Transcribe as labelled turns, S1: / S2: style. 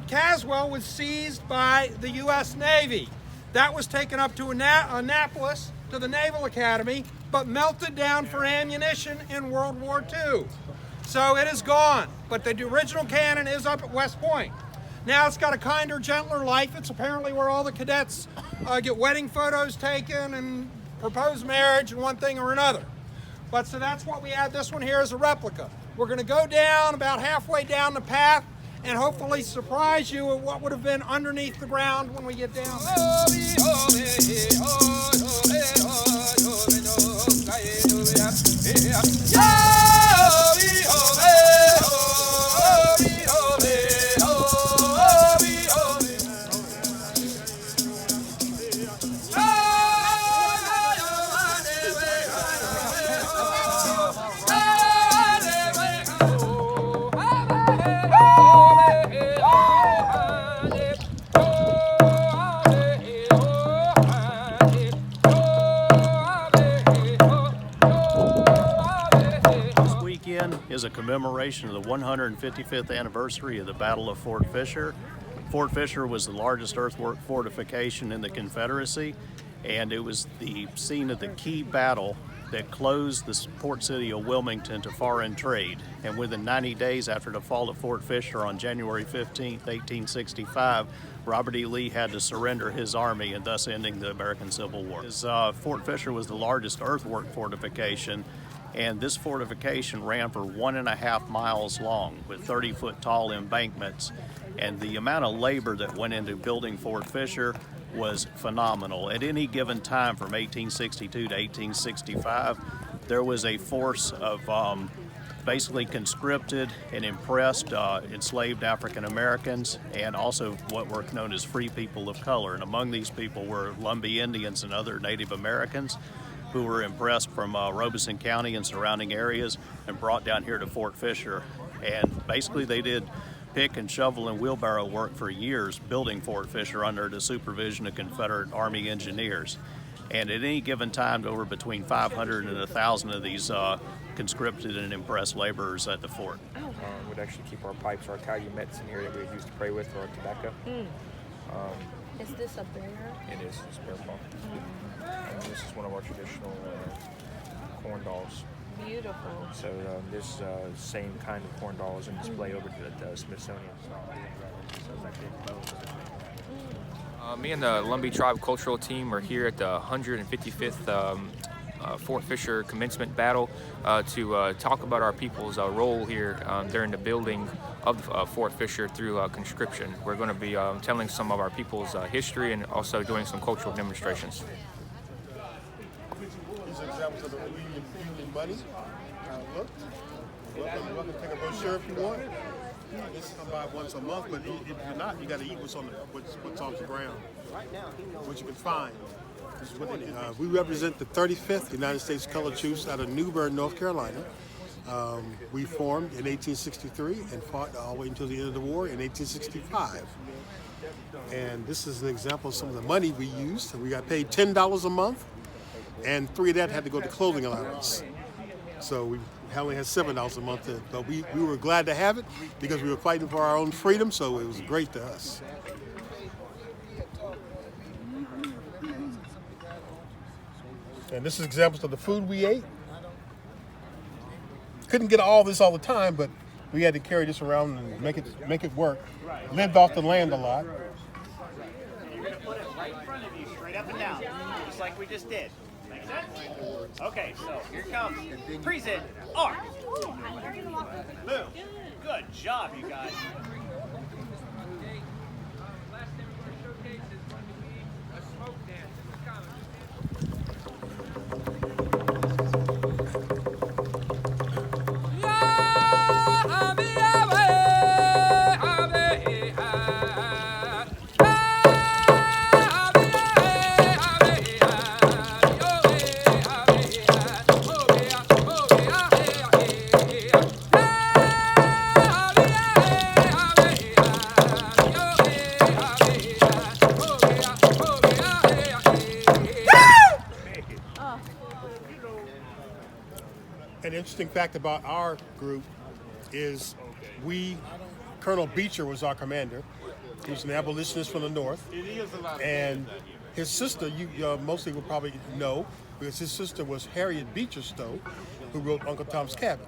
S1: Caswell was seized by the U.S. Navy. That was taken up to Annapolis, to the Naval Academy, but melted down for ammunition in World War II. So it is gone, but the original cannon is up at West Point. Now it's got a kinder, gentler life. It's apparently where all the cadets get wedding photos taken and propose marriage and one thing or another. But so that's what we had. This one here is a replica. We're going to go down about halfway down the path and hopefully surprise you with what would have been underneath the ground when we get down
S2: is a commemoration of the 155th anniversary of the Battle of Fort Fisher. Fort Fisher was the largest earthwork fortification in the Confederacy, and it was the scene of the key battle that closed the port city of Wilmington to foreign trade. And within 90 days after the fall of Fort Fisher on January 15, 1865, Robert E. Lee had to surrender his army and thus ending the American Civil War. Fort Fisher was the largest earthwork fortification, and this fortification ran for 1.5 miles long with 30-foot tall embankments. And the amount of labor that went into building Fort Fisher was phenomenal. At any given time from 1862 to 1865, there was a force of basically conscripted and impressed enslaved African Americans and also what were known as free people of color. And among these people were Lumbee Indians and other Native Americans who were impressed from Robeson County and surrounding areas and brought down here to Fort Fisher. And basically they did pick and shovel and wheelbarrow work for years building Fort Fisher under the supervision of Confederate Army engineers. And at any given time, there were between 500 and 1,000 of these conscripted and impressed laborers at the fort.
S3: We'd actually keep our pipes, our calumets in here that we would use to pray with, or our tobacco.
S4: Is this a bear?
S3: It is, it's a bear paw. This is one of our traditional corn dolls.
S4: Beautiful.
S3: So this same kind of corn doll is in display over at the Smithsonian. Me and the Lumbee Tribe Cultural Team are here at the 155th Fort Fisher Commencement Battle to talk about our people's role here during the building of Fort Fisher through conscription. We're going to be telling some of our people's history and also doing some cultural demonstrations.
S5: These are examples of the Union money. Look, welcome to take a brochure if you want. This is about once a month, but if you're not, you got to eat what's on the ground, what you can find. This is what they do. We represent the 35th United States Colored Troops out of New Bern, North Carolina. We formed in 1863 and fought all the way until the end of the war in 1865. And this is an example of some of the money we used. We got paid $10 a month, and 3 of that had to go to clothing allowance. So we only had $7 a month, but we were glad to have it because we were fighting for our own freedom, so it was great to us. And this is examples of the food we ate. Couldn't get all this all the time, but we had to carry this around and make it work. Lived off the land a lot.
S6: You're going to put it right in front of you, straight up and down, just like we just did. Make sense? Okay, so here comes. Present arc. Boom. Good job, you guys.
S1: Last thing we're going to showcase is going to be a smoke dance. This is kind of
S5: An interesting fact about our group is Colonel Beecher was our commander. He was an abolitionist from the North. And his sister, you mostly will probably know, because his sister was Harriet Beecher Stowe, who wrote Uncle Tom's Cabin.